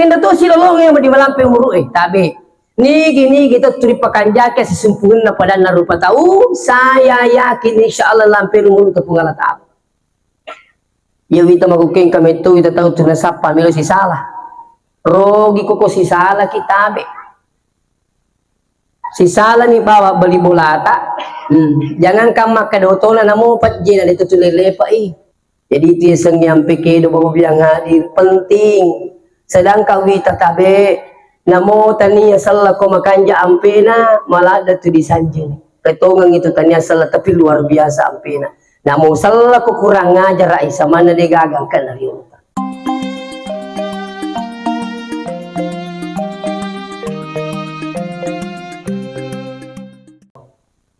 Kenda to si lolong yang di malampe muru tabe. Nigi kita turi pakanjake sesempurna pada narupa tahu saya yakin insyaallah lampe muru tepungala tahu. Ya wita maguking kami tu kita tahu tuna sapa milo si salah. Rogi koko si salah kitabe. Si salah ni bawa beli bolata. Jangan kamak kadotola namo patjina itu tulelepa Jadi itu yang nyampe ke do bawa biang hadir penting. Sedang kawita tabe namo tania salah ko makanja ampena malah ada tu disanjung. Ketongang itu tania salah tapi luar biasa ampena. Namo salah ko kurang ngajar ai sama na degagang kan dari unta.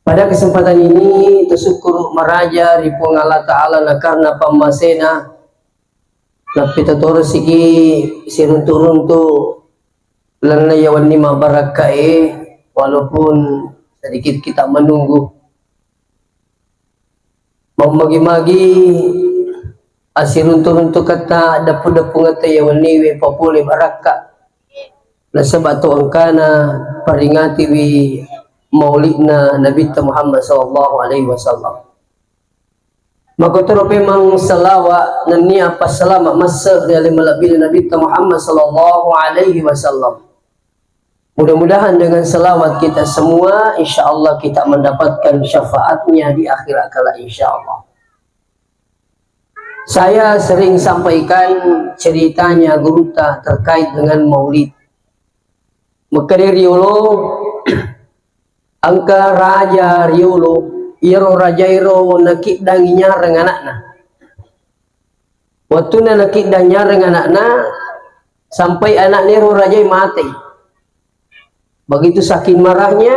Pada kesempatan ini tersyukur meraja ripung Allah Ta'ala na karena pamasena napita toro sigi siruntu-runtu lana yawan lima barakae walaupun sedikit kita menunggu mamagi-magi asiruntu-runtu kata dapu-dapu ngata yawan niwe papule baraka nasabatu angkana paringati wi maulidna Nabi Muhammad sallallahu alaihi wasallam. Maka terus memang salawa nani apa selama masa dari malabil Nabi Muhammad sallallahu alaihi wasallam. Mudah-mudahan dengan selawat kita semua insyaallah kita mendapatkan syafaatnya di akhirat kala insyaallah. Saya sering sampaikan ceritanya guruta terkait dengan maulid. Maka dari angka raja riolo iro rajairo nakit danginya reng anakna. Waktu na nakit danginya reng anakna sampai anak nero rajai mati. Begitu saking marahnya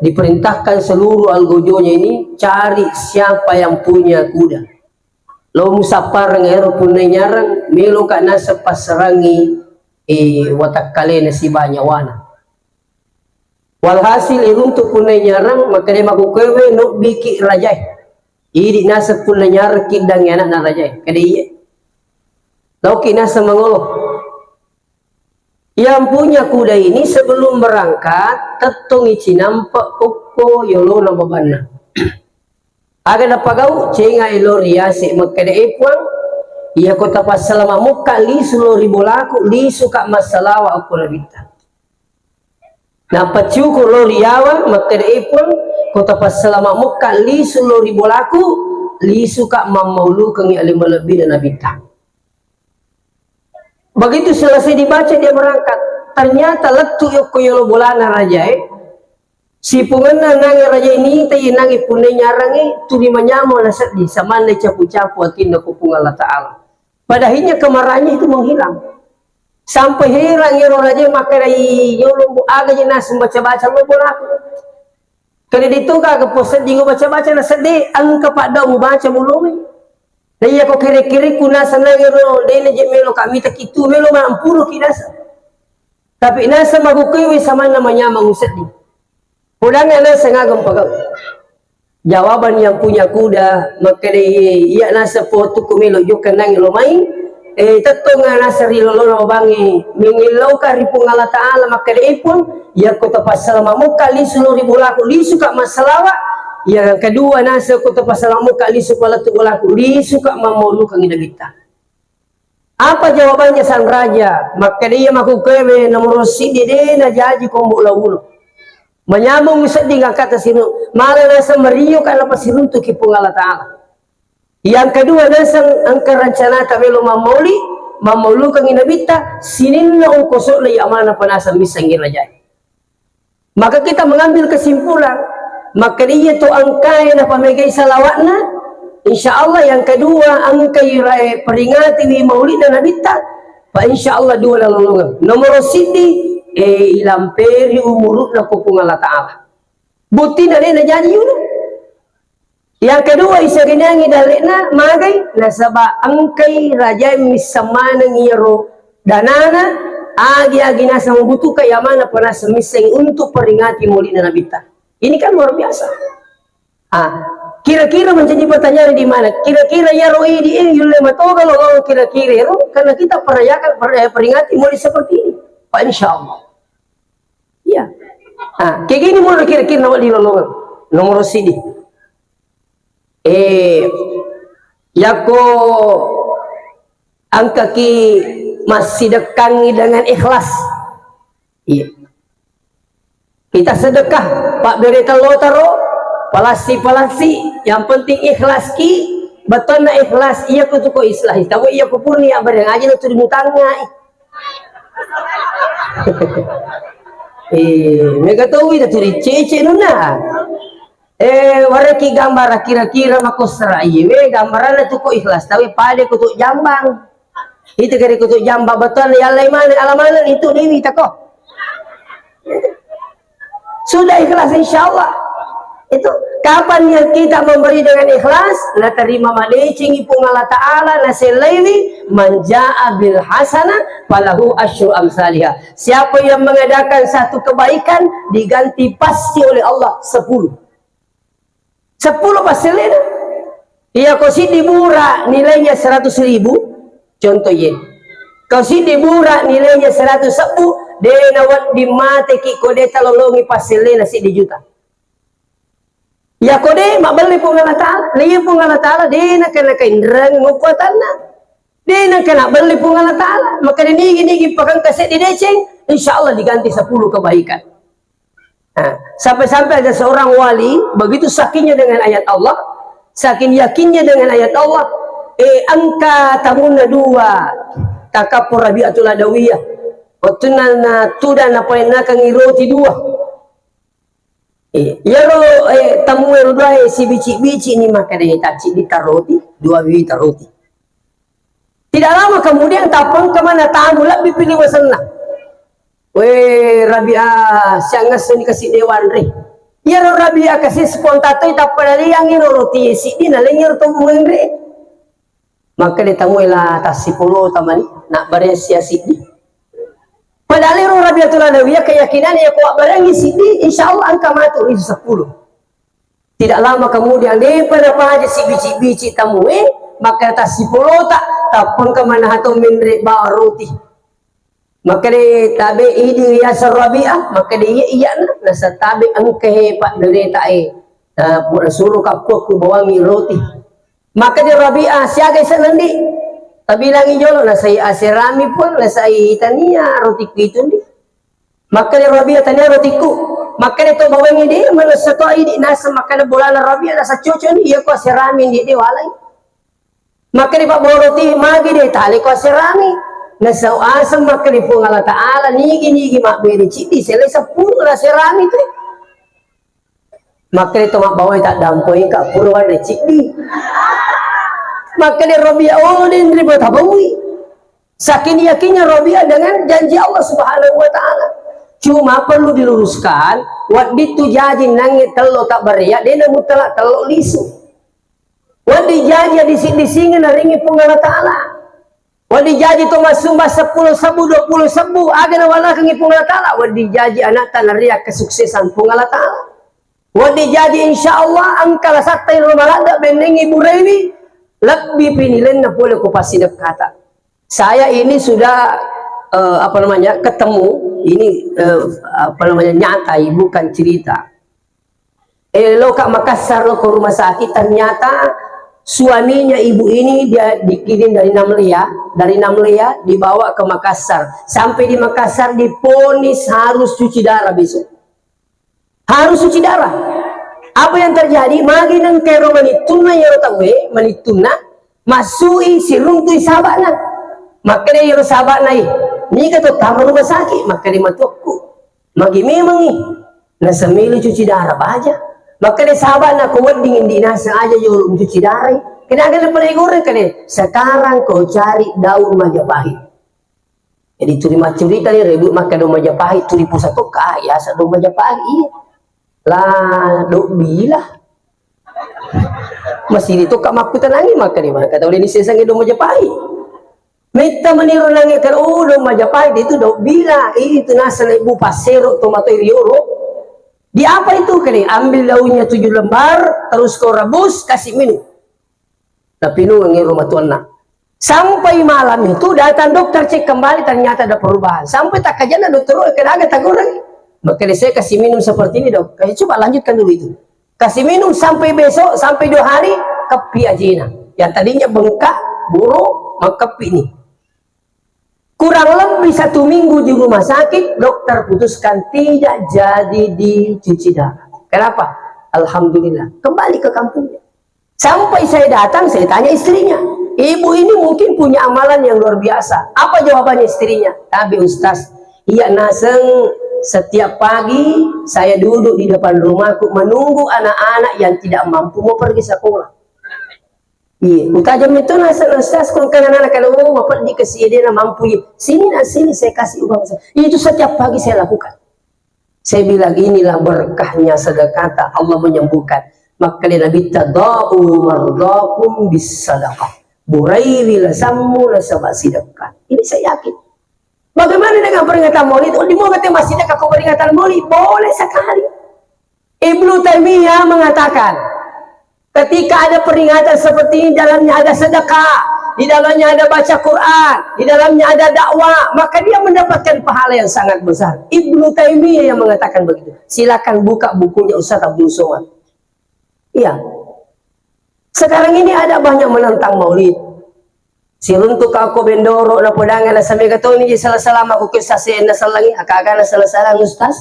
diperintahkan seluruh algojonya ini cari siapa yang punya kuda. Lo musapar ngero punai nyarang melo kana sepaserangi watak kale si banyak wana. Walhasil iruntuk punai nyarang maka dia makukewe no biki rajai. Idi nasa punai nyarang kidang anak na rajai. Kada iya. Lauki nasa mangolo. Yang punya kuda ini sebelum berangkat tetong ichi nampak koko yolo na babana. Aga na pagaw cenga iloria se makada ipwang iya kota pasalama muka lisu lo ribolaku lisu kak masalawa aku nabita. Na paciu ko loriawa makada ipon kota pasalama muka lisu lori bolaku lisu kak mamaulu kang alim lebih dan nabita. Begitu selesai dibaca dia berangkat. Ternyata letu yoko yolo bolana raja si pungana nangi raja ini tayi nangi punai nyarangi tuli manyamo nasat di samane capu-capu atinda kupung Allah Ta'ala. Padahinya kemarahannya itu menghilang. Sampai hilang ya raja maka dari yolo aga jenas baca-baca lo bolaku. Kali itu kagak poset jingo baca-baca na sedih angka pada mu baca mulumi. Daya ko kiri-kiri kuna sanang ro dene je melo kami tak itu melo mampuru kinasa. Tapi nasa magukuwi sama namanya mangusedi. Pulangnya nasa ngagam pagaw. Jawaban yang punya kuda maka iya nasa foto kumelo yo kanang lo main tetong nasa rilolo bangi mingilaw ka ripong Allah Ta'ala maka ipon ya ko tapasal mamuka lisu lo ribulaku lisu ka masalawa. Yang kedua nasa ko tapasalamu ka lisu pala tu bolaku lisu ka mamulu kang inabita. Apa jawabannya sang raja? Maka dia makukewe nomor sidi de na jaji kombo lawuno. Menyambung sedih kata sinu malah nasa meriyo kana pasiruntu kipung Allah Ta'ala. Yang kedua nasa angka rencana tabelo mamulu kang inabita sininna ungkosok lay amana panasa misangir raja. Maka kita mengambil kesimpulan maka dia tu angkai na pamegay salawatna insyaallah yang kedua angkai peringati wi maulid na nabita pa insyaallah dua na lolongan nomor sidi ilamperi umurut na kupung Allah Ta'ala buti na rin na jadi yun yang kedua isa ginangi dalina magay nasaba angkai raja misamana ngiro danana agi nasa mabutu kayamana panasa miseng untuk peringati maulid na nabita. Ini kan luar biasa. Kira-kira menjadi pertanyaan di mana? Kira-kira ya roh ini yule mato kalau kira-kira roh karena kita peringati mulai seperti ini. Pak insya Allah. Ya. Nah, kayak gini mulai kira-kira nama di lolongan. Nomor sini. Yako angka ki masih dekangi dengan ikhlas. Iya. Kita sedekah, Pak berita lo taro, palasi, yang penting ikhlas ki, betul na ikhlas, iya ku tuko islah, tahu iya ku purni apa yang aja lo tuh dimutangnya. Mereka tahu itu tuh cece nuna. Wareki gambar kira-kira makosra, iya, gambaran itu kok ikhlas, tapi pada kutuk jambang. Itu kira kutuk jambang betul ya alamanan itu dewi tako. Sudah ikhlas insyaallah. Itu kapan yang kita memberi dengan ikhlas, na terima madecing ipung Allah Ta'ala, na selaili manja'a bil hasanah falahu asyru amsalihah. Siapa yang mengadakan satu kebaikan diganti pasti oleh Allah 10 pasalnya. Iya kau si dibura nilainya 100.000 contohnya. Kau si dibura nilainya 110 dena wat di mate ki kode talolongi pasalnya si di juta. Ya kode mak beli pun Allah Ta'ala, liya pun Allah Ta'ala dena kena kaindrang ngukuatanna. Dena kena beli pun Allah Ta'ala, maka nigi pakang kaset di deceng, insyaallah diganti 10 kebaikan. Nah, sampai-sampai ada seorang wali begitu sakinnya dengan ayat Allah, saking yakinnya dengan ayat Allah, angka tahun 2 takapur Rabi'atul Adawiyah waktu na tuda na poin na kangiroti 2 ya ro tamu ero dua si bici ni maka deh taci di taroti 2 biji taroti. Tidak lama kemudian tapang kemana tamu lebih pilih wasenna. Weh Rabi'ah siangas ni kasih dewan re. Ya ro Rabi'ah kasih spontato ita padali yang iro roti si di na lengir to mengre. Maka ditamuilah tas 10 tamani nak beresia sidi. Padahal iro Rabi'atul Adawiyah keyakinan ya kuat barangi sidi insyaallah angka matu itu 10. Tidak lama kemudian daripada apa aja si bici maka tas 10 tak tapang ke mana atau mengre bawa roti. Maka dia tabi ini ya Rabi'ah, maka dia iya na sa tabi ang kehepat dari tae suruh kapok ku bawangi roti. Maka dia Rabi'ah siaga sanandi tabi langi jolo na saya aserami pun na saya tania roti itu ndi. Maka dia Rabi'ah tania rotiku, maka dia to bawangi dia mana sato ini nasa maka dia bola Rabi'ah nasa cucu ni iya ko aserami dia walai. Maka dia bawa roti magi dia tali ko aserami. Nasa asam makri pun Allah Ta'ala nigi mak beri citi selesai 10 lah serami tu makri tu mak bawai tak dampoi kak purwan de citi makri Rabi'ah oh dia nerima tabawi saking yakinnya Rabi'ah dengan janji Allah Subhanahu Wa Ta'ala. Cuma perlu diluruskan waktu itu janji nangit telo tak beria dia mutlak telo lisu waktu janji di sini naringi pun Allah Ta'ala. Wadi jaji tu masumba 10 sabu 20 sabu agak wala kang ipung Allah Ta'ala. Wadi jaji anak tanah riak kesuksesan pung Allah Ta'ala. Wadi jaji insyaallah angkala satay rumalada beneng ibu rewi lebih pinilen na boleh ku pasti kata. Saya ini sudah ketemu ini nyata bukan cerita. Lo kak Makassar lo ke rumah sakit ternyata suaminya ibu ini dia dikirim dari Namlia dibawa ke Makassar. Sampai di Makassar diponis harus cuci darah besok. Harus cuci darah. Apa yang terjadi? Magi nang kero manituna yaro tawe manituna masui silung tu sahabana. Maka dia yaro sahabana ni kata tamu rumah sakit maka dia matuku. Magi memang ni nasa milu cuci darah aja. Maka dia sahabat nak kuat dingin di nasa aja jauh cuci darah. Kena ada lepas goreng kene. Sekarang kau cari daun Majapahit. Jadi terima cerita ni rebut maka daun Majapahit tu di pusat tu kaya sa daun Majapahit. Iya. Lah dok bilah. Masih itu kak makutan lagi maka di mana kata oleh ni sesang daun Majapahit. Minta meniru lagi kan daun Majapahit itu dok bilah. Itu nasa ibu pasero tomato rioro. Di apa itu? Kalian ambil daunnya 7 lembar, terus kau rebus, kasih minum. Tapi nunggu rumah tuan nak. Sampai malam itu datang dokter cek kembali, ternyata ada perubahan. Sampai tak kajian dokter, kena agak takut lagi. Maka saya kasih minum seperti ini dok. Coba lanjutkan dulu itu. Kasih minum sampai besok, sampai 2 hari, kepi aja. Yang tadinya bengkak, buruk, maka kepi ini. Kurang lebih 1 minggu di rumah sakit, dokter putuskan tidak jadi dicuci darah. Kenapa? Alhamdulillah, kembali ke kampungnya. Sampai saya datang, saya tanya istrinya, ibu ini mungkin punya amalan yang luar biasa. Apa jawabannya istrinya? Tapi Ustaz, iya naseng, setiap pagi saya duduk di depan rumahku menunggu anak-anak yang tidak mampu mau pergi sekolah. Iya, utajam itu naseng Ustaz, kalau anak-anak kalau mau pergi ke sini dia mampu, sini saya kasih uang. Itu setiap pagi saya lakukan. Saya bilang inilah berkahnya sedekah, Allah menyembuhkan. Maka Nabi tada'u mardakum bis sadaqah. Burairi lasammu lasabak sedekah. Ini saya yakin. Bagaimana dengan peringatan Maulid? Oh, di mau kata masjid kau peringatan Maulid? Boleh sekali. Ibnu Taimiyah mengatakan, ketika ada peringatan seperti ini, dalamnya ada sedekah, di dalamnya ada baca Quran, di dalamnya ada dakwah, maka dia mendapatkan pahala yang sangat besar. Ibnu Taimiyah yang mengatakan begitu. Silakan buka bukunya Ustaz Abdul Somad. Iya. Sekarang ini ada banyak menentang Maulid. Si runtuk aku bendoro na podangan na sampai kata ini salah-salah aku kisah na salangi akaga na salah-salah Ustaz.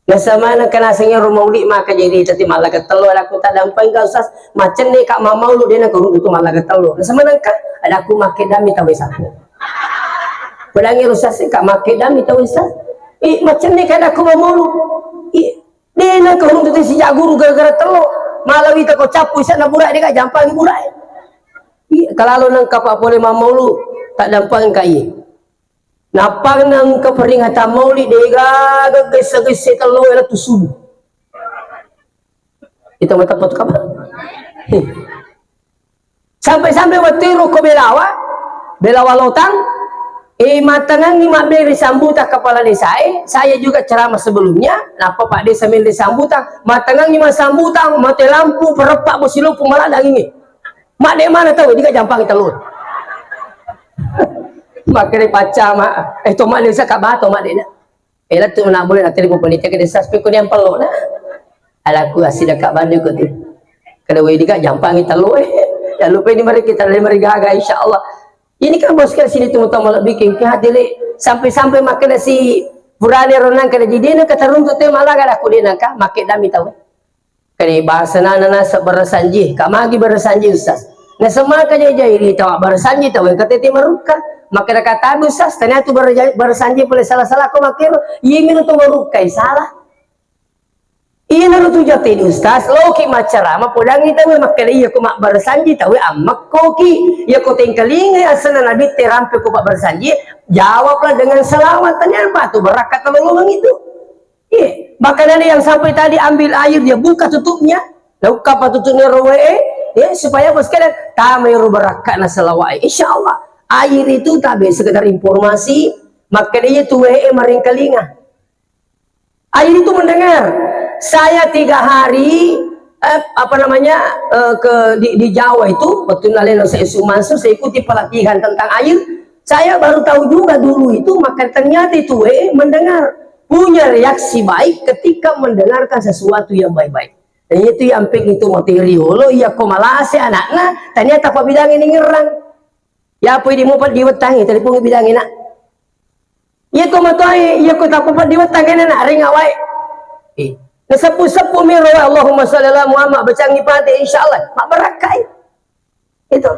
Na sama na kanasanya Maulid maka jadi tadi malah ketelo aku tak dampai ka Ustaz. Macen ni kak mamau dia na kurun itu malah ketelo. Na sama nangka ada aku make dami tahu sapu. Podangi Ustaz kak make dami tahu Ustaz. Macen ni kada aku mamau. Dia na kurun itu si guru gara-gara telo. Malah kita kau capu sana burai dia jampang burai. Kalau nang kapak boleh maulu tak dampang kai. Napang nang keperingatan Maulid dia gagis telo era tu subuh. Kita mata pot kapan? Sampai waktu ko belawa lotang. Matangan ni mak beri sambutan kepala desa saya juga ceramah sebelumnya. Napa Pak Desa mil sambutan? Matangan ni sambutan mati lampu perepak bosilu malah dah ini. Mak dek mana tahu dia jampang telur. Mak kena pacar mak. Tu mak desa kat bato mak dek nak. Lah tu nak boleh nak telefon panitia ke desa spek ko yang pelok nah. Alaku asih dekat Bandung ko tu. Kada we dia jampang telur Jangan lupa ini mari kita mari gaga insyaallah. Ini kan bos sekali sini tuh malah bikin kehadiri sampai makan si purane renang kada jadi nak kata runtuk teh malah kada aku dia nak make dami tahu. Kani bahasa nana seberasanji, kamagi berasanji Ustaz. Nah semua kaja jairi tahu berasanji tahu kata teh maruka. Maka kata Ustaz ternyata berasanji boleh salah-salah aku make iya minuto marukai salah. Iya naru tu jati Ustaz, loki macarama podang ita we makkali iya ko mak bersanji tahu amak koki iya ko tengkalingi asana nabi terampe ko mak bersanji jawablah dengan selawat tanya batu berakat tolong itu. Iya, bahkan ada yang sampai tadi ambil air dia buka tutupnya, lalu apa tutupnya roe ya supaya bos kalian tamai ro berakat na selawat. Insyaallah air itu tabe sekedar informasi maka dia tu maring kalinga. Air itu mendengar. Saya 3 hari di Jawa itu waktu nalena saya Mansur saya ikuti pelatihan tentang air. Saya baru tahu juga dulu itu maka ternyata itu mendengar punya reaksi baik ketika mendengarkan sesuatu yang baik-baik. Dan itu yang penting itu materi lo iya ko malase anakna ternyata apa bidang ini ngerang. Ya apa di mau di wetangi telepon bidang nak. Iya ko matoi iya ko tak apa di wetangi nak ring awai. Sepu-sepu miro Allahumma shalli ala Muhammad bacangi pati insyaallah mak berakai itu.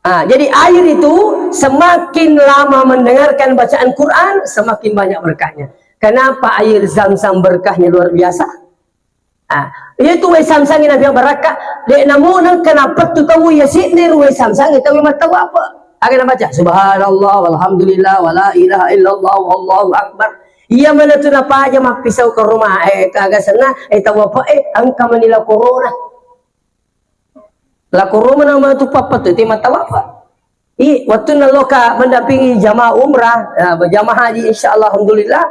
Jadi air itu semakin lama mendengarkan bacaan Quran semakin banyak berkahnya. Kenapa air Zam-Zam berkahnya luar biasa? Itu we Zam-Zam yang berkah. Dek namun kenapa tu tahu ya sini we Zam-Zam itu memang tahu apa? Akan baca subhanallah walhamdulillah wala ilaha illallah wallahu akbar. Iya mana tu napa aja mak pisau ke rumah kagak sana tahu apa angka menila corona la corona nama tu papa tu tema tahu apa waktu naloka mendampingi jamaah umrah berjamaah haji insyaallah alhamdulillah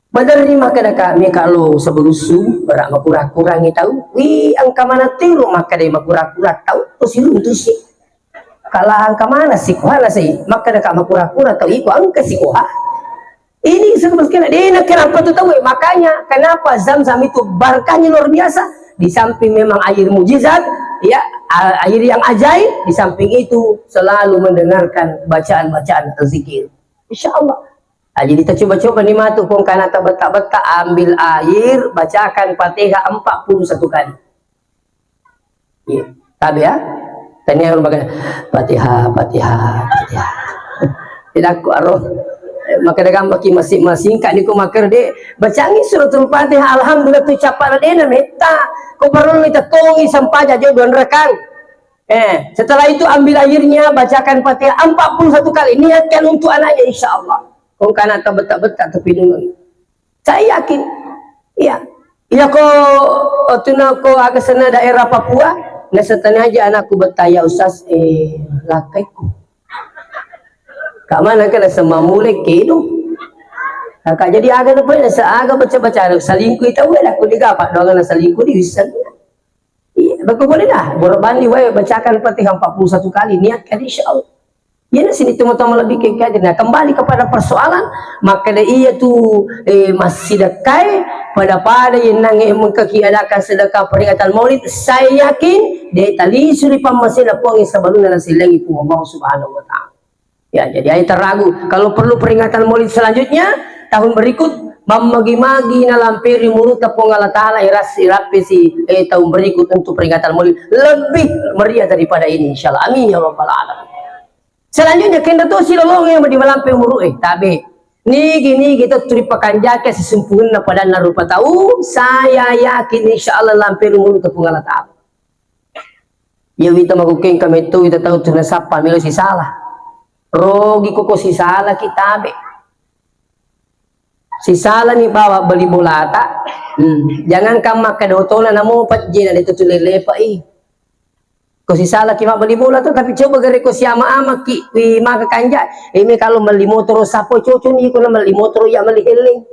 menerima kada kami kalau sebelusu berak makura-kurangi tahu wi angka mana tiru maka dia makura-kura tahu terus itu sih kalau angka mana sih kuala sih maka dia makura-kura tahu iku angka sih kuha ini sebetulnya dia kenapa tuh tahu makanya kenapa Zam-Zam itu berkahnya luar biasa di samping memang air mujizat ya air yang ajaib di samping itu selalu mendengarkan bacaan-bacaan zikir insyaallah. Nah, jadi kita coba-coba nih matu pun karena beta-beta ambil air bacakan Fatihah 41 kali. Iya, tabi ya. Tanya yang bagian Fatihah, Fatihah, Fatihah. Tidak aku aroh. Maka dengan baki masing-masing kak niku makar de bacangi suratul Fatihah alhamdulillah tu capar de na meta. Ko baru kita tongi sampai aja don rekan. Setelah itu ambil airnya bacakan Fatihah 41 kali niatkan untuk anaknya insyaallah. Kung kana ta beta-beta tapi nungan. Saya yakin. Iya. Iya ko tuna ko aga sana daerah Papua, nasa tanaja anakku betaya usas lakai ko. Ka mana ka nasa mamulek kedo. Kak jadi aga na pa nasa aga baca-baca salingko itaw wala ko digapat do nga salingko di wisan. Iya, bago boleh dah. Borobani wae bacakan Fatihah 41 kali niatkan insyaallah. Ya sini teman-teman lebih kayak nah kembali kepada persoalan maka dia tu masih dekai pada yang nangi mengkiadakan sedekah peringatan Maulid saya yakin dia tali suri pamasih puangi sebelum nasi lagi ku Allah Subhanahu wa taala. Ya jadi ayat terragu kalau perlu peringatan Maulid selanjutnya tahun berikut mamagi-magi na lampiri mulut tepung Allah taala irapi si tahun berikut untuk peringatan Maulid lebih meriah daripada ini insyaallah amin ya rabbal alamin. Selanjutnya kena tu si lolong yang berdimalampai muru tabi ni gini kita teripakan jaket sesempurna pada narupa tahu saya yakin insyaallah lampir muru tepung Allah taala ya kita makuking kami tu kita tahu tu nasapa milo si salah rogi koko si salah kita be si salah ni bawa beli bola tak jangan kamu kadotola namo patjina itu tu lelepa ko si salah kima beli bola tu tapi coba gare ko siama ama ki maka kanja ini kalau beli motor sapo cucu ni ko na beli motor ya beli heling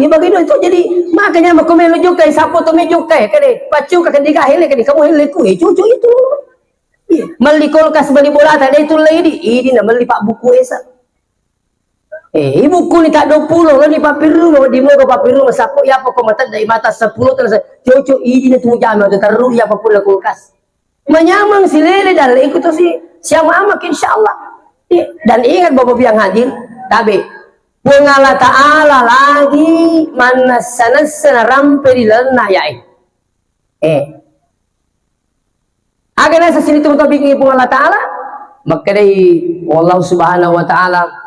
ni begitu itu jadi makanya mau komelo juga sapo to me juga kade pacu ka kandiga heling kade kamu heling ku cucu itu beli kulkas beli bola tadi itu lady ini na beli pak buku esa ibuku ni tak 20 lo ni papiru lo di mo ko papiru masapo ya apa ko mata dari mata 10 terus cucu ini na tujama to taru ya apa pula kulkas menyamang si lele dan ikut si siapa amak insyaallah dan ingat bapak yang hadir tabe Allah taala lagi mana sana rampe di lena ya agak nasa sini tu bikin Allah taala maka dari Allah Subhanahu wa taala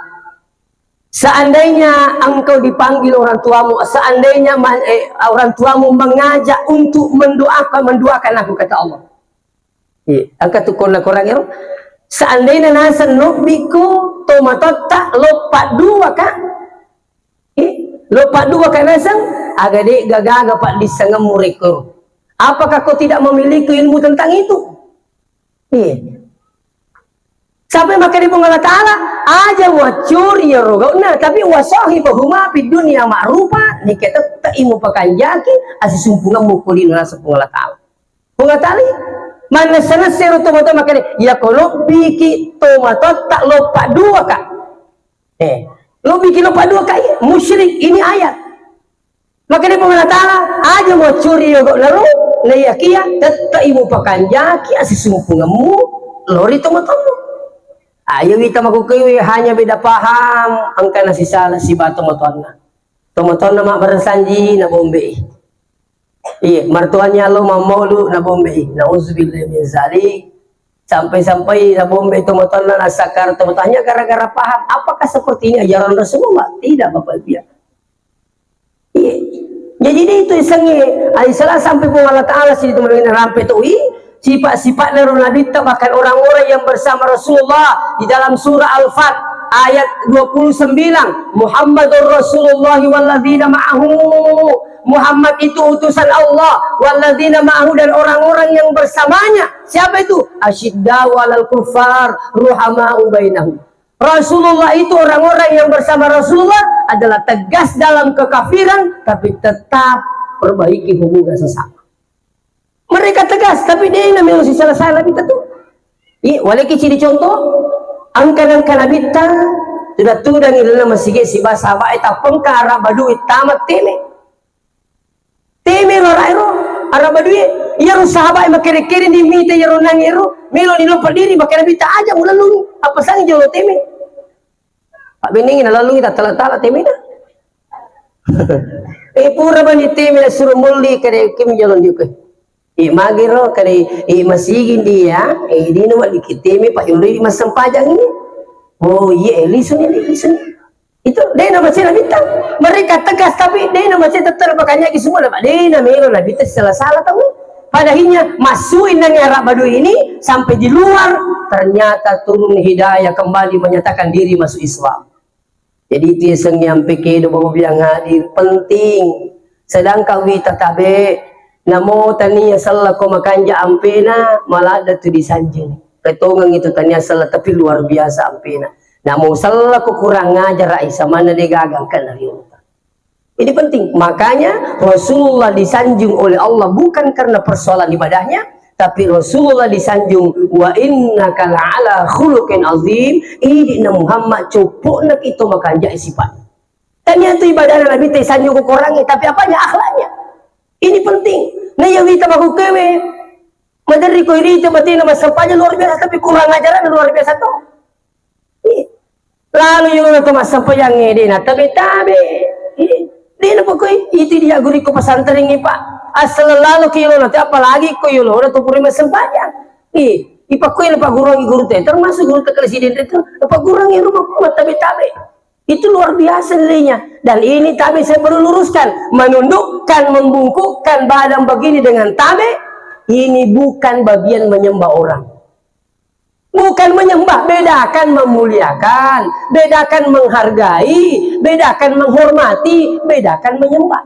seandainya engkau dipanggil orang tuamu, seandainya orang tuamu mengajak untuk mendoakan aku kata Allah. Angkat tu korang itu. Seandainya nasa nubiku tomatotta lopat dua kan? Lopat dua kan nasa? Agak gagaga pak disangam mureko. Apakah kau tidak memiliki ilmu tentang itu? Sampai maka di Allah Ta'ala aja wacuri ya roga nah tapi wasahi bahuma di dunia ma'rufa ni kita tak imu pakan jaki asis sumpungan mukulin nasa Allah Ta'ala Allah Ta'ala mana sana seru tomato maka ya kalau biki tomato tak lupa dua kak lo bikin lupa dua kak musyrik ini ayat maka di Allah Ta'ala aja wacuri ya roga lalu layakia tak imu pakan jaki asis sumpunganmu lori tomato ayo kita makukiwi hanya beda paham angka nasi salah si batu motorna mak bersanji na bombe iya martuannya lo mau lu na bombe na uzubillah min zalik sampai na bombe motorna na sakar tomotornya gara-gara paham apakah seperti ini ajaran Rasulullah tidak bapak dia iya jadi itu isengi salah sampai pun Allah Ta'ala sih itu mengenai rampe tu sifat-sifat Nabi bahkan orang-orang yang bersama Rasulullah di dalam surah Al-Fat ayat 29 Muhammadur Rasulullah walladzina ma'ahu Muhammad itu utusan Allah walladzina ma'ahu dan orang-orang yang bersamanya siapa itu asyiddau 'alal kuffar ruhamau bainahum Rasulullah itu orang-orang yang bersama Rasulullah adalah tegas dalam kekafiran, tapi tetap perbaiki hubungan sesama. Mereka tegas, tapi dia namanya si salah-salah kita tuh. Walaupun ciri contoh, angkan-angkan abita sudah tudang ilana masih si bahasa apa eta pengkara baduit tamat teme lorairo arah baduit ya sahabat makere-kere di mita ya ronang ero melo ni lo perdiri makere bita aja mulalung apa sang jolo teme pak beningin lalu kita telat-telat teme dah pura bani teme suruh muli kare kim jalon juga magiro kare masigin dia di no wali kiteme pak yuri masam pajang ini. Oh iya, listen itu dia nama saya bintang. Mereka tegas tapi dia nama saya tetap makanya semua lah. Dia nama lah bintang salah tahu. Padahinya masukin yang Arab Badui ini sampai di luar ternyata turun hidayah kembali menyatakan diri masuk Islam. Jadi itu yang nyampe ke bapak bilang hadir penting. Sedangkan kita tabe namo tania salah ko makanja ampena malah ada tu disanjung. Ketongang itu tanya salah tapi luar biasa ampina. Namun salah kurang ngajar sama mana dia gagangkan dari Allah. Ini penting. Makanya Rasulullah disanjung oleh Allah bukan karena persoalan ibadahnya, tapi Rasulullah disanjung wa innaka la'ala khuluqin azim. Ini Muhammad cupuk nak itu makanja sifat. Tanya itu ibadah Nabi teh sanjung ke orangnya, tapi apanya akhlaknya. Ini penting. Nah yang kita baku kewe madari ko ini itu berarti nama sampahnya luar biasa tapi kurang ajaran luar biasa tuh. Lalu yung nama sampah yang ini na tabi-tabi. Di na po ko itu dia guri ko pesantren ini pak. Asal lalu kilo nanti apalagi ko yulo udah tuh puri sampahnya. Ipa ko ini pak guru teh termasuk guru presiden itu pak gurangi rumah ko tabi-tabi. Itu luar biasa nilainya. Dan ini tabi saya perlu luruskan, menundukkan, membungkukkan badan begini dengan tabi. Ini bukan bagian menyembah orang. Bukan menyembah, bedakan memuliakan, bedakan menghargai, bedakan menghormati, bedakan menyembah.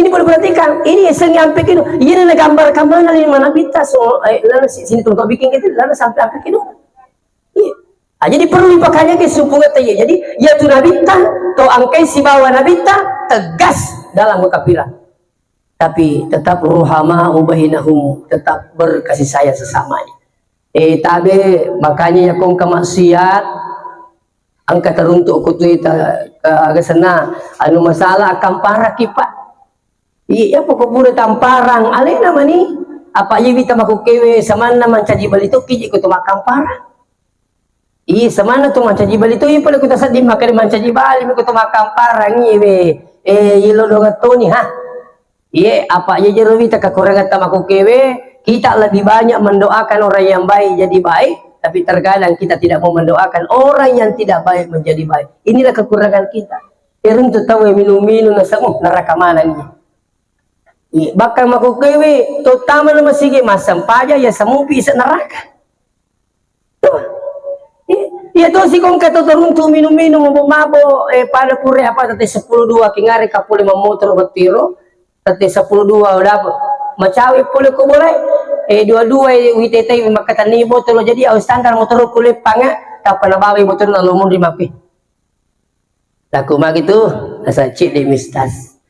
Ini perlu perhatikan. Ini sengampe itu. Ini gambar-gambar lain mana kita so sini tuh kau bikin gitu, lalu sampai apa gitu. Jadi perlu dipakainya ke sumpungnya tadi. Jadi ya tu nabita, to angkai si bawa nabita tegas dalam kekafiran. Tapi tetap ruhama ubahinahum, tetap berkasih sayang sesamanya. Tabe makanya ya kong kemaksiat angkat teruntuk kutu ita agak sana anu masalah akan parah kipak. Iya pokok pura tamparang alena mani apa ye kita maku kewe samana mancaji bali to kiji kutu makam parah. Iya samana tu mancaji bali to iya pada kutu sadih makare mancaji bali kutu makam parang iwe ilo dongatoni ha. Iya, apa aja jeruwi tak kekurangan tamaku kewe, kita lebih banyak mendoakan orang yang baik jadi baik, tapi terkadang kita tidak mau mendoakan orang yang tidak baik menjadi baik. Inilah kekurangan kita. Irun tu tahu minum-minum nasamu neraka mana ni? Iya, bakal maku kewe, terutama nama sige masam paja ya semua bisa neraka. Iya tu si kong kata turun tu minum-minum mabo pada pure apa tadi 10-2 kingari kapul 5 motor betiro. Tadi 10-2 udah macawi pulih ko boleh 22 witete makatan ni motor jadi au standar motor kulit panga tak pernah bawa motor lalu mun dimapi laku mah gitu nasa cip di mistas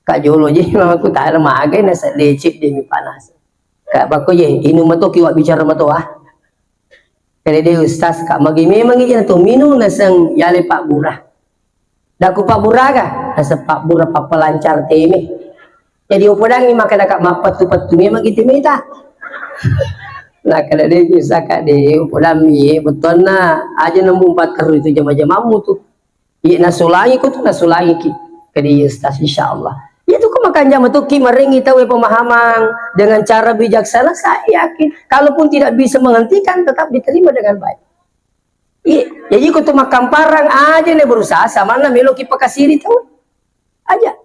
kak jolo je mamaku tak ada magai nasa de cip di panas kak bako je inu mato kiwa bicara mato kali dia ustaz kak magi memang iya tu minum nasang yale pak burah daku pak buraga asa pak bura pak pelancar teme jadi upodang ni maka dak mapatu-patu memang gitu minta nah kada dia bisa kak de upodang mi betul na aja nemu 4 keru itu jama-jamamu tuh iya nasulangi ku tuh nasulangi ki kadi ustaz insyaallah ya tuh makan jama tuh ki meringi tahu pemahaman dengan cara bijaksana saya yakin kalaupun tidak bisa menghentikan tetap diterima dengan baik. Iya, jadi kutu makam parang aja nih berusaha sama na meloki pakasiri tahu aja.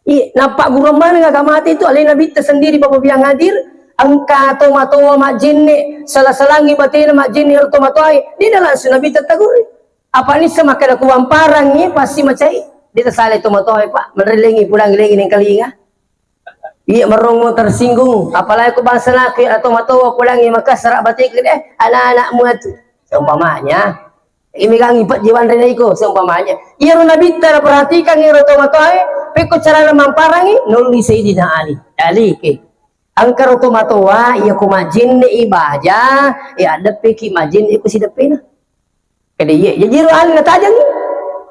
Iya, nampak guru mana nggak mati itu alih nabi tersendiri bapak biang hadir angka tomato mak jinni salah selangi batin mak jinni tomato ai dia dah langsung nabi tertaguri. Apa ni semakan aku parang ni pasti macai dia tersalai tomato ai pak merelengi pulang lengi ning kalinga. Iya merong tersinggung apalagi aku bangsa laki atau tomato pulangi maka serak batik anak-anakmu itu. seumpamanya imigang ipat jiwan rena iko seumpamanya iya nabi tara perhatikan iro tomatoe peko cara mamparangi nuli Sayyidina Ali ke angkar tomatoa iya kumajin ne ibaja ya ada peki majin iku si depena kede iya jadi Ali na tajang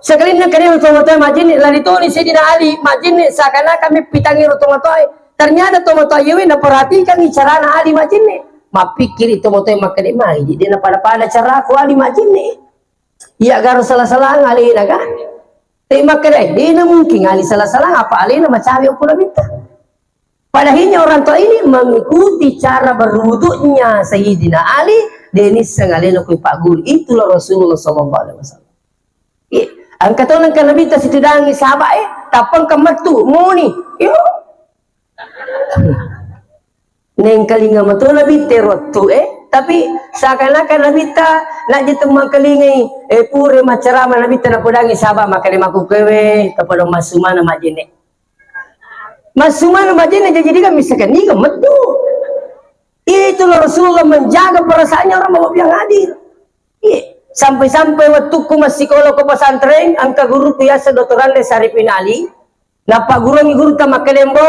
sekali na kene tomatoe majin lali to ni Sayyidina Ali majin sakana kami pitangi tomatoe ternyata tomatoe yewe na perhatikan cara na Ali majin ne mapikir tomatoe makade mai jadi na pada cara aku Ali majin ne iya garo salah-salah ngali naga terima kedai dia mungkin ngali salah-salah apa alina macawi pula minta padahinya orang tua ini mengikuti cara berwuduknya Sayyidina Ali denis sengalena kui Pak Guru itulah Rasulullah SAW angkatan kan Nabi tas itu dangi sahabat tapang kamatu muni yo neng kalinga mato Nabi terotu tapi seakan-akan Nabi ta nak ditemang kelingai pure macarama Nabi ta napodangi sahabat makane maku kewe kepada masumana majene jadi kan misalkan ni gemetu itulah Rasulullah menjaga perasaannya orang bawa yang hadir sampai-sampai waktu ku masih psikolog ke pesantren angka guru ku ya sedotoran de Saripin Ali napa guru ta makalembo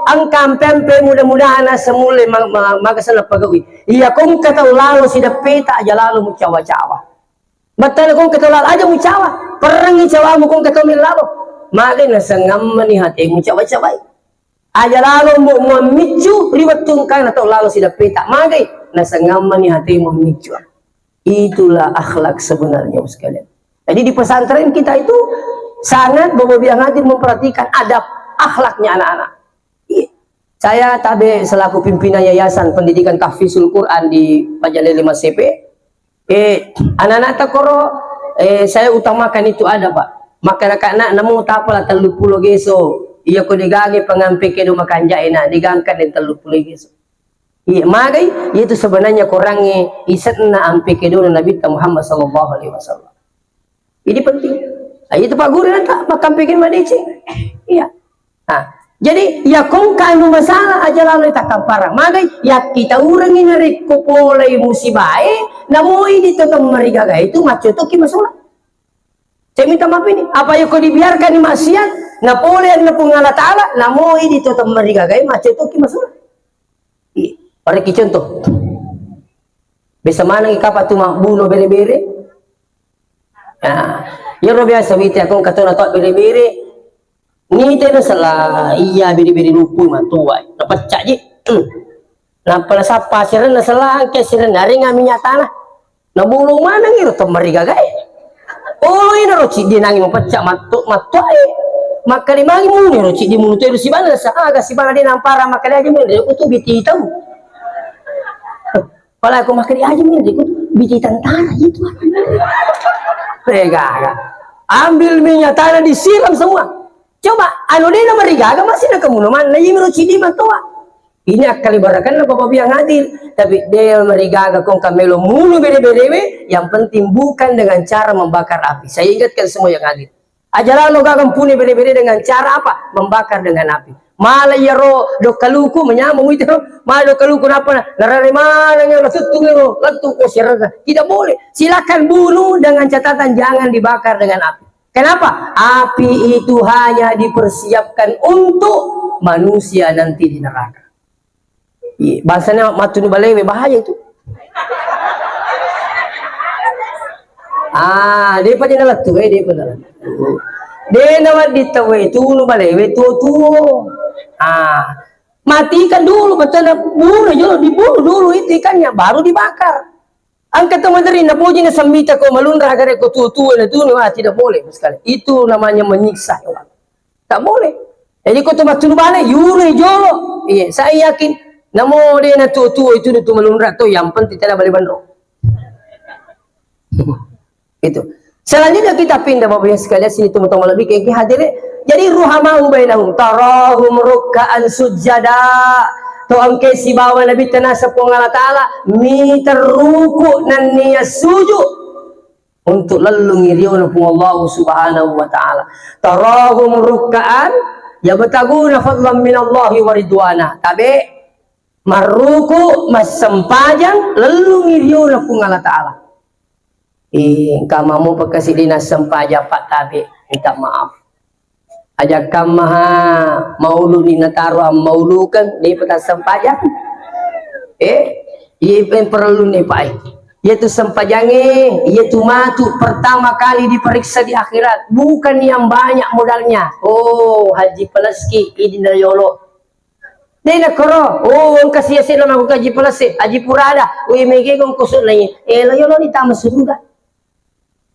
angkam pempe mudah-mudahan semule magasana pagawi iya kung kataw lalo si dapeta aja lalu mucawa-cawa betul kung kataw lalo aja mucawa perangi cawa mo kung kataw min lalo mali na sangam ni hati mucawa-cawa aja lalu mo memicu liwat tungkang atau lalu si dapeta mali na sangam ni hati mo memicu itulah akhlak sebenarnya sekalian jadi di pesantren kita itu sangat berbiang hati memperhatikan adab akhlaknya anak-anak. Saya tadi selaku pimpinan Yayasan Pendidikan Tahfidzul Quran di Majalil 5 CP. Anak-anak takoro saya utamakan itu ada Pak. Maka anak namu tapala 30 geso. Iya ko digagi pengampi kedo makan jaina digangkan dan 30 geso. Iya magai itu sebenarnya kurangnya isatna ampi kedo Nabi Muhammad sallallahu alaihi wasallam. Ini penting. Itu Pak Guru nanti makan bikin madeci. Iya. Nah, jadi ya kung kanu masalah aja lalu takkan parang magai ya kita urangi nari kupolai musibah namoi di tetap marigaga itu maco itu ki masalah saya minta maaf ini apa yang kau dibiarkan di maksiat napole na pungala taala namoi di tetap marigaga maco itu ki masalah orang ki contoh bisa mana ikapa tu bunuh bere-bere nah ya biasa witi akong katona to bere-bere ngite na salah iya biri-biri lupu matuwa napacak je napala sapa siran na salah ke siran nari ngaminya tanah na bulung mana ngiro temari gagai oh ina roci di nangi mapacak matu maka di mangi muni roci di mulu teru si bana sa aga si bana di nampara maka di aja mende aku tuh biti tahu kalau aku maka di aja mende aku biti tanah itu pega ambil minyak tanah disiram semua coba anu dia nama rigaga masih nak kemunuman na yimro cidi mantoa ini akal ibarakan na bapak yang hadir tapi dia merigaga kong kamelo mulu bede-bede yang penting bukan dengan cara membakar api saya ingatkan semua yang hadir ajaran lo gagam puni bede-bede dengan cara apa membakar dengan api malah yaro dokaluku menyambung itu malah dokaluku apa narare mana yang latuttung lo latuk osiraga tidak boleh silakan bunuh dengan catatan jangan dibakar dengan api. Kenapa? Api itu hanya dipersiapkan untuk manusia nanti di neraka. Bahasanya matunu balewe bahaya itu. Dia pada nalat tu, dia pada nalat. Dia nawat ditawe itu nu balewe tu. Matikan dulu betul bunuh dulu dibunuh dulu itu ikannya baru dibakar. Angkat teman dari napuji na sambita ko malundra agare ko tutu na tuno tidak boleh sekali. Itu namanya menyiksa orang. Tak boleh. Jadi ko tumat tunu bale yure jolo. Iya, saya yakin namo dia na tutu itu malundra to yang penting tidak boleh bandro. Itu. Selanjutnya kita pindah Bapak Ibu sekalian sini teman-teman lebih kayak hadirin. Jadi ruhamau bainahum tarahum ruk'an sujada. To angke si bawa Nabi tanasa po Allah Ta'ala ni terruku nan niya sujud untuk lalu ngiriyon po Allah Subhanahu wa Ta'ala tarahum ruk'an yabtaguna fadlan min Allahi wa ridwana tabi maruku mas sempajang lalu ngiriyon po Allah Ta'ala Kamamu pagkasi dinas sampaja Pak Tabi, minta maaf. Aja kamaha maulu ni nataro ang maulu kan di pata sampaja. Iya perlu nih Pak. Yaitu sampajange, yaitu matu pertama kali diperiksa di akhirat, bukan yang banyak modalnya. Oh, Haji Peleski ini yolo. Dena koro, oh kasih hasil nama aku Haji Peleski, Haji Purada, mege kong kusut lagi. Yolo ni tamas sudah.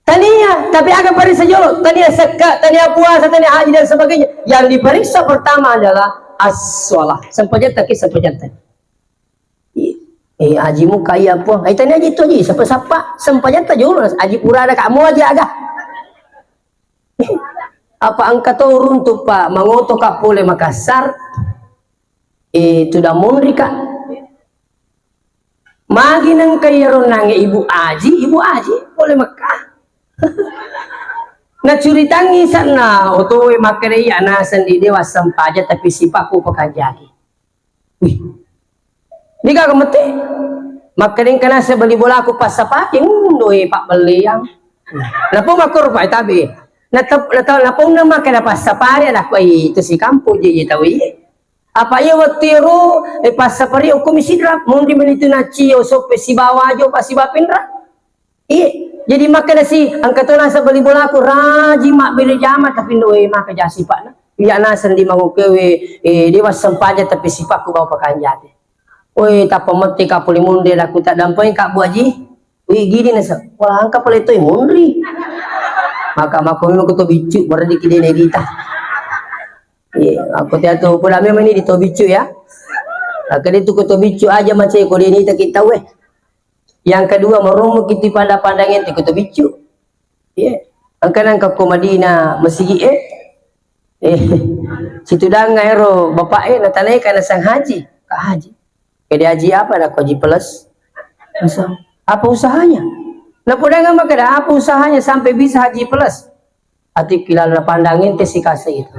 Tania, tapi akan periksa jolo, tania sekat, tania puasa, tania haji dan sebagainya. Yang diperiksa pertama adalah as-shalah. Sampajata ke sampajata. Hajimu kaya apa? Tania haji tu haji, siapa-siapa sampajata jolo. Haji Purada kamu aja agak. Apa angka turun tu Pak, mangoto ka pole Makassar. Itu dah mundri kak. Magi nang kaya ronang ibu aji boleh Mekah. Na curitangi sana otoy makaraya na sandi dewa sampaja tapi sipaku pakajagi. Wih. Di ka kamete. Makaring kana sa bali bola ko pasapaking doy pak beliyang. Lapo makor pa tabi. Napong na makana pasapari anak ko itu si kampo je tawi. Apa ya watiru pasapari o komisidra mundi menitu na ciyo so si bawajo pa si bapindra. Jadi makanya si angkatan nasa bali bola ko raji mak beli jama tapi noe maka jasi pak na iya nasan di mangukewe dewas sampaja tapi sipak ko bawa pakanjate. Oi tapa mati ka puli munde aku tak dampai kak Bu Haji. Gini nasa wala angka pala ito mundri. Maka makuno ko to bicu berarti kidene kita. Aku tiap tu pula memang ini di to bicu ya. Kada itu ko to bicu aja macam ko ini kita weh. Yang kedua merumu kita pada pandangan itu kita bicu. Angkanan ke Madinah masih situ dah ngairo bapak natanai kana sang haji ka haji. Kede haji apa nak haji plus? Apa usahanya? Na pudangan maka apa usahanya sampai bisa haji plus? Ati kilala pandangin te si kasih itu.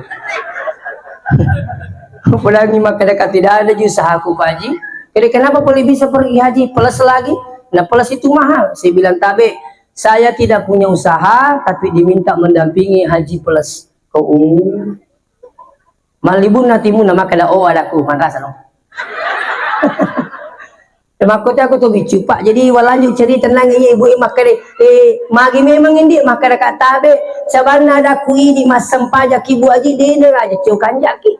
Pudangi maka tidak ada usaha aku haji. Kede kenapa boleh bisa pergi haji plus lagi? Nah plus itu mahal. Saya bilang tabe, saya tidak punya usaha tapi diminta mendampingi haji plus. Malibun natimu nama kada adaku manrasa no. Makanya aku tuh bicu Pak. Jadi walanjut cerita tenang ibu makare magi memang ini makare kata tabe sabana ada kui di mas sampaja kibu aji dene aja cukan jaki.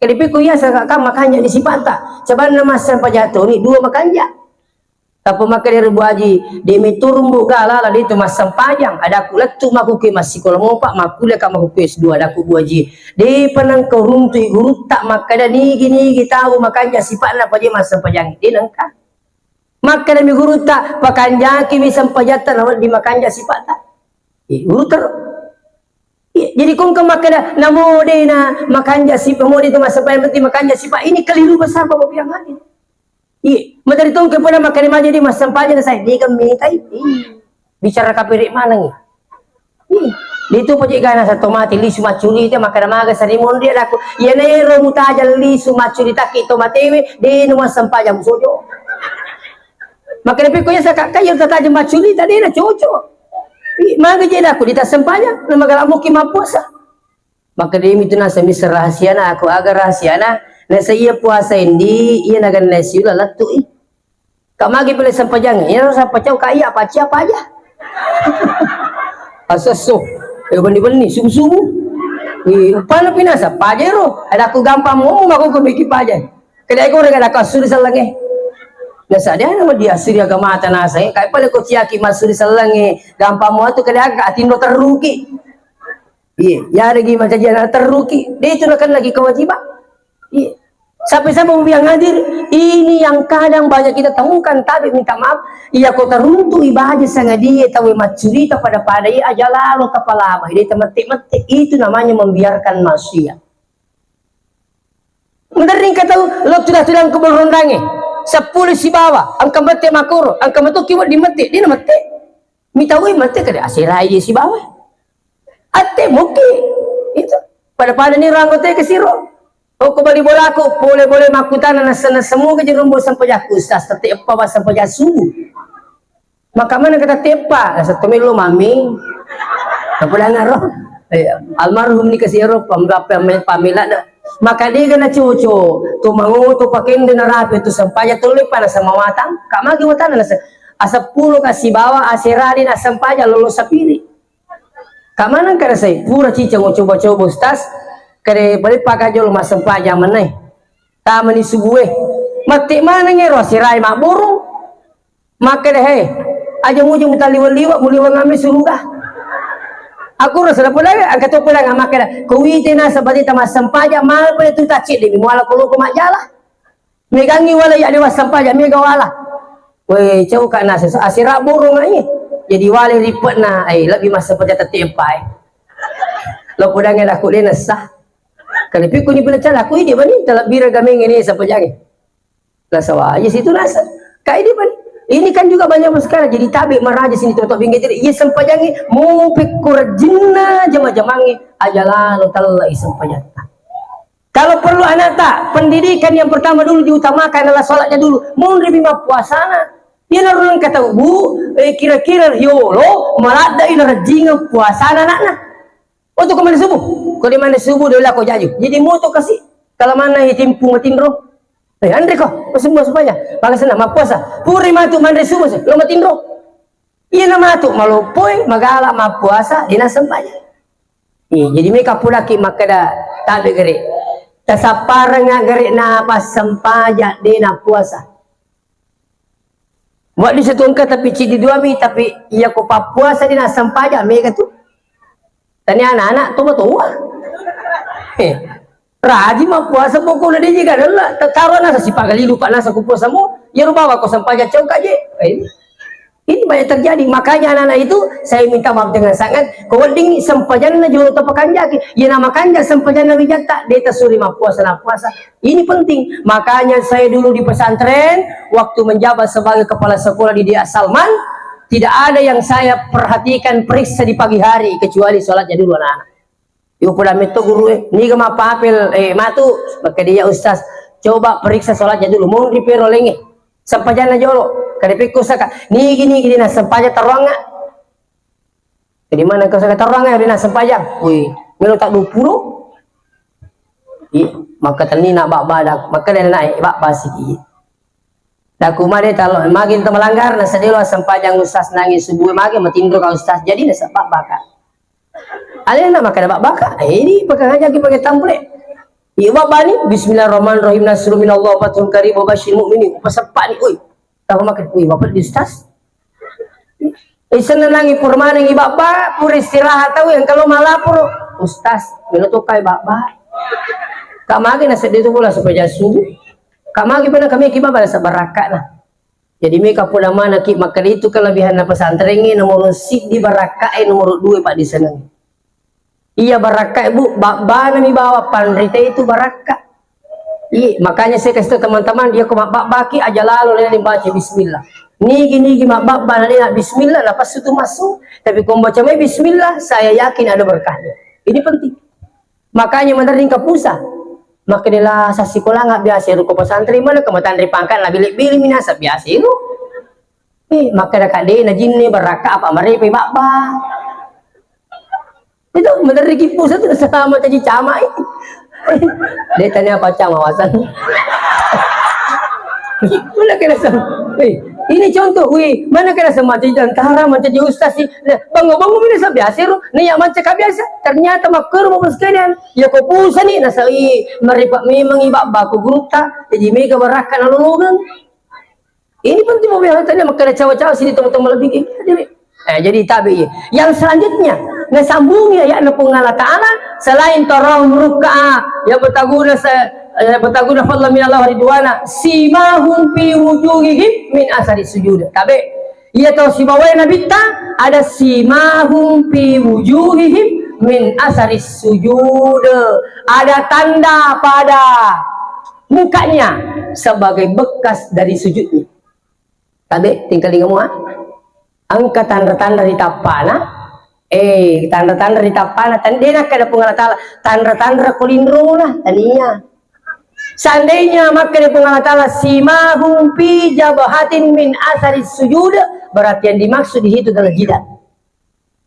Kedipi kuya sakak makanya di sipata. Sabana mas sampaja tuh ni dua makanya. Tapi maka dari Bu Haji demi turun gala lah itu mas sampajang ada kulit tu maku ke masih kalau mau Pak maku lek maku ke S2 ada ku Bu Haji di penang kau runtu guru tak maka ada ni gini kita tahu makanya sifatnya apa je mas sampajang ini nangka maka demi guru tak pakanjaki mi sampajatan awal di makanja sifatnya guru ter jadi kung ke maka namo de na makanja sifat mau itu mas sampajang berarti makanja sifat ini keliru besar Bapak yang hadir. Materi tong kepada makan aja di mas sampahnya na saya dia kami kai bicara kapirik mana nih di itu pojok gana sa tomati li sumaculi itu makan maga sarimun dia aku ya nero mutaja li sumaculi taki tomati di numa sampahnya musojo makan piko ya sa kayo tataja maculi tadi na coco maga jadi aku di tas sampahnya na magalamu kimapuasa maka dia itu nasa misal rahasia na aku agar rahasia na nasa iya puasa ini iya nagan nasi lalat tu kamagi pilih sampajang iya sampajang kaya apa aja asaso bani subuh paano pinasa pajero ada aku gampang mau aku kemiki pajan kedai ko ada kasuri salange nasa dia nama dia suri agama nasa kaya pala ko ciaki masuri salange gampang mau tu kedai ka atindo terruki ya lagi macam jana terruki dia itu kan lagi kewajiban. Sampai-sampai yang hadir ini yang kadang banyak kita temukan tapi minta maaf ia kota runtuh ibadah sangat dia tahu macurita pada ia aja lalu kepala dia metik-metik itu namanya membiarkan manusia mendering kata lo sudah ke berondangnya 10 si bawah angka metik makuro angka metik kiwat dimetik dia metik minta metik kada asirai si bawah ate mungkin itu pada ini ranggote ke siro. Oh kembali bola aku boleh makutan na semua ke jerumbo sampajaku ustaz tapi apa bahasa sampajasu Maka mana kata tepa, satu milo mami. Apa dah ngaruh? Almarhum ni kasi ero pamila dah. Maka dia kena cucu, tu mangu tu pakin dia rapi tu sampaya tu lepas na sama matang. Kak magi matang na asa pulo kasi bawa asirari na sampaya lulus sapiri. Kak mana kena say pura cica mau coba-coba ustaz. Kare balik pakajol mas sampaya manai. Tama ni subuh. Mati mana ngero sirai mak burung. Maka deh aja mujung taliwal-liwat muliwang ngami surga. Aku rasa dah pula angkat tu pula ngamak dah. Kuwiti na sabati tama sampaja mal pun itu tak cik demi muala kulu kumak jala. Megangi wala ya dewa sampaja mega wala. Weh cau kat nas asira burung ai. Jadi wali ripet na ai lebih masa pada tetempai. Lo pula ngel aku le sah. Kalau pi ku ni pula cala aku ini bani talak bira gameng ini sampaja ni. Lah sawa ya situ nasa. Kai di bani. Ini kan juga banyak sekarang jadi tabik maraja sini tutup pinggir jadi ia sempajangi mupik kurjina jama-jamangi ajalah lo talai sempajata. Kalau perlu anak tak pendidikan yang pertama dulu diutamakan adalah sholatnya dulu. Mau lebih puasana. Ia orang kata bu kira-kira yolo malada ina rajinga puasana nak. Untuk ke mana subuh? Kau di mana subuh dia kau jaju. Jadi mau tu kasih kalau mana hitimpu matindro. Andre kok, semua supaya bangsa sana mapuasa. Puri matu mandre subuh, lo matindro. Iya na matu malupoi magala mapuasa dina sempanya. Jadi mereka pula ki makada tabe gere. Tasapar nga gere na pas sempaja dina puasa. Buat di satu angka tapi cidi dua mi tapi iya ko puasa dina sempaja mereka tu. Tani anak-anak tu betul. Raji mah puasa pokok na dia kan lah taruh nasa si pagali lupa nasa ku puasa mo ya bawa ko sampaja cau kaje ini banyak terjadi makanya anak-anak itu saya minta maaf dengan sangat kau ding sampajan na jual tapakan jaki ya nama kanja sampajan na bijata dia tasuri mah puasa na puasa ini penting makanya saya dulu di pesantren waktu menjabat sebagai kepala sekolah di Dia Salman tidak ada yang saya perhatikan periksa di pagi hari kecuali sholatnya dulu anak-anak. Yo pula meto guru ni gama papel matu maka dia ustaz coba periksa solatnya dulu mau dipero lenge sampajana jolo kada peko saka ni gini na sampaja terwanga jadi mana kau saka terwanga dina sampaja woi melo tak 20 maka tani nak bak badak maka dia naik bak basiki dak kumare talo magin to melanggar na sadelo sampajang ustaz nangis subuh magi matindro ka ustaz jadi na sabak bakar alih nak makan abak baka ini pakai aja pakai tamplek iya bani bismillahirrahmanirrahim nasru minallah fathun qarib wa basyiril mu'minin pasapak ni oi tahu makan oi bapak di stas senangi purmana ngi bapak pur istirahat tahu yang kalau malapur ustaz melo to kai bapak kamagi na sedih tu pula supaya subuh kamagi pernah kami ki bapak sa baraka nah jadi mereka pula mana ki makan itu kelebihan pesantren ini nomor sik di baraka nomor 2 pak di sana. Iya baraka ibu, bana mi bawa pandrita itu baraka. Iya, makanya saya kasih tahu teman-teman dia kemak baki aja lalu dia baca bismillah. Nigi mak bana dia bismillah lepas itu masuk. Tapi kalau baca bismillah saya yakin ada berkahnya. Ini penting. Makanya menerima kepusa. Maka dia lah sekolah nggak biasa ruko pesantren mana kemudian pangkat lah bilik-bilik minasa biasa itu. Maka dah kade na jinni baraka apa mereka baba. Itu menerima pusat itu sama jadi camai. Dia tanya apa cama wawasan. Mana kena sama? Ini contoh, mana kena sama jadi tentara macam jadi ustaz sih. Bangun ini biasa ru, ni yang macam biasa. Ternyata makur mau sekalian. Ya kau pusat ni nasai mereka memang ibak baku guru tak. Jadi mereka berakan lalu. Ini penting mau biasa tanya maka ada cawa-cawa sini teman-teman lebih. Jadi tabi. Yang selanjutnya ngesambungnya ya Allah Ta'ala selain tarahum ruk'a ya bertaguna fadla min Allah ridwana simahum fi wujuhihim min asari sujud tabe ia tahu sibawai nabi ta ada simahum fi wujuhihim min asari sujud ada tanda pada mukanya sebagai bekas dari sujudnya tabe tinggal di kamu angkat tanda-tanda di tapana tanda-tanda di tapana tandena kada pengalatala tanda-tanda kulindro lah tania seandainya maka di pengalatala simahum fi jabahatin min asari sujud berarti yang dimaksud di situ adalah jidat.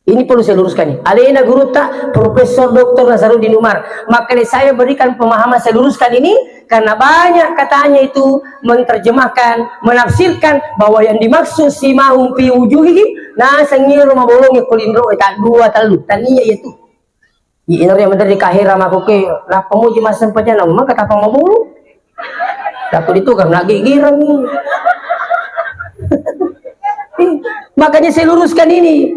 Ini perlu saya luruskan nih. Alena guru tak Profesor Dr. Nazarudin Umar. Makanya saya berikan pemahaman, saya luruskan ini karena banyak katanya itu menerjemahkan, menafsirkan bahwa yang dimaksud si mahum fi wujuhihim nah sengir rumah bolong ya kulindro tak dua talu taninya itu. Ya yang benar di kahira aku ke nah pemuji mas sempatnya nama kata apa mau bulu. Dapat itu karena gigirang nih. Makanya saya luruskan ini.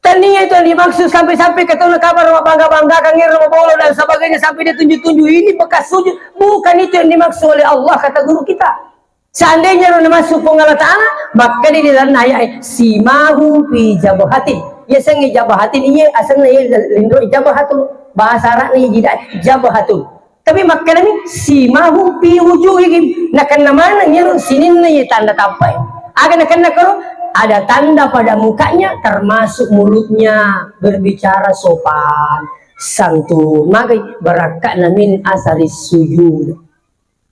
Taninya itu yang dimaksud sampai-sampai ketemu kabar rumah bangga-bangga kangir rumah bolo dan sebagainya sampai dia tunjuk-tunjuk ini bekas sujud, bukan itu yang dimaksud oleh Allah kata guru kita. Seandainya orang masuk Allah Ta'ala maka di dalam ayat simahu fi jabahatin ya sengi jabahatin ini asalnya lindro jabahatun bahasa Arabnya jidat jabahatun tapi maka ini simahu fi wujuhihim nah karena mana nyerun sinin nih tanda tapai akan karo ada tanda pada mukanya termasuk mulutnya berbicara sopan santun maka barakatna min asari sujud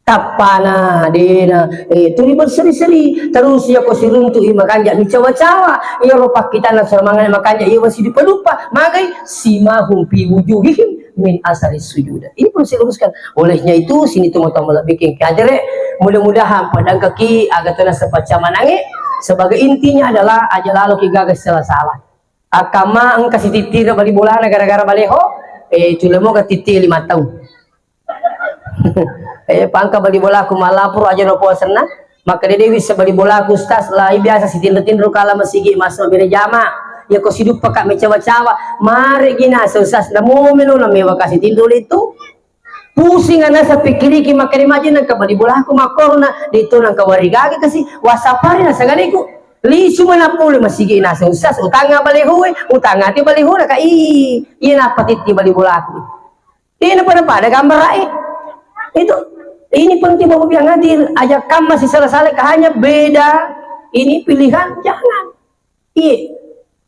tapana dena tuli berseri-seri terus ya ko siruntu makanya mi cawa-cawa ya ropak kita na semangat makanya ya masih dipelupa maka simahum fi wujuhihim min asari sujud ini perlu diluruskan olehnya itu sini teman-teman bikin kadere mudah-mudahan padang kaki agak tena sepaca manange sebagai intinya adalah aja lalu ki gagas salah-salah akama ang kasih titir bali bola gara-gara baleho itu lemo ka titir 5 tahun pangka bali bola aku malapur aja no puasana maka dia bisa bali bola aku ustaz lah biasa si tindu kala masigi mas bere jama ya ko sidup pakak mecawa-cawa mari gina ustaz na mo menu na mewa kasih tindu itu pusing ana sa pikiriki makari maji nang kabali bola aku makorna dito nang kawariga kasi wasapari na saganiku li suma na pule masigi na sa usas utanga balihoy utanga ti baliho na kai ina patit ti bali bola aku ini pada gambar ai itu ini penting bapak yang hadir ajak kamu masih salah-salah hanya beda ini pilihan jangan iya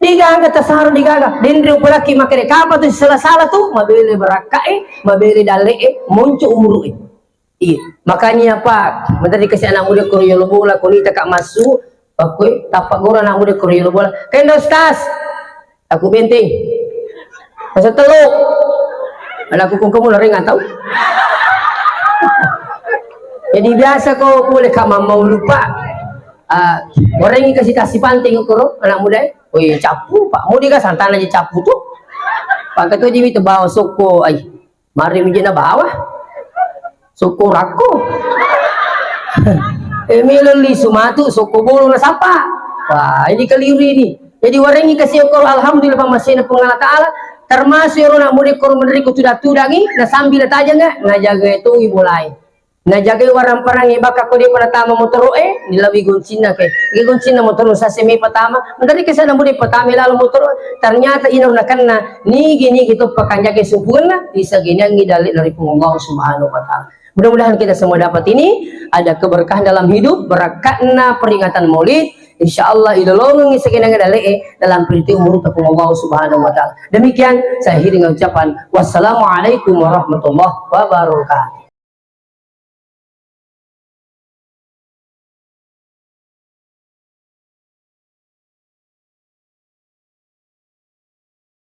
digaga tasar digaga dendri upalaki makere kapa tu salah-salah tu mabele barakai mabele dale muncul umur iya makanya Pak bentar dikasih anak muda koryolo bola konita kak masuk aku tapak gora anak muda koryolo bola kendo ustaz aku benteng masa teluk ada aku kamu lari nggak tahu jadi biasa kau boleh kamu mau lupa orang yang kasih panting ukuro anak muda wih capu pak mau dia santan aja capu tuh pakai tuh jadi bawa soko ay mari menjadi bawah soko rako milih sumatu soko bulu na sapa wah ini keliru ini jadi orang yang kasih ukuro alhamdulillah masih na pengalat ta'ala termasuk orang muda ukuro meneriku tudangi na sambil aja nggak ngajaga itu mulai na jaga warang parang ibaka ko di panatama motor nilawi guncina kay guncina motor sa semi patama mandari kasi na mo di patami lalo motor ternyata inaw na kan na nigi to pakanya kay sumpuna isa ginang ngidali dari Allah Subhanahu wa taala. Mudah-mudahan kita semua dapat ini ada keberkahan dalam hidup berakatna peringatan Maulid insyaallah idolong isa ginang ngidali dalam periti umur Allah Subhanahu wa taala. Demikian saya akhiri ucapan wassalamualaikum warahmatullahi wabarakatuh.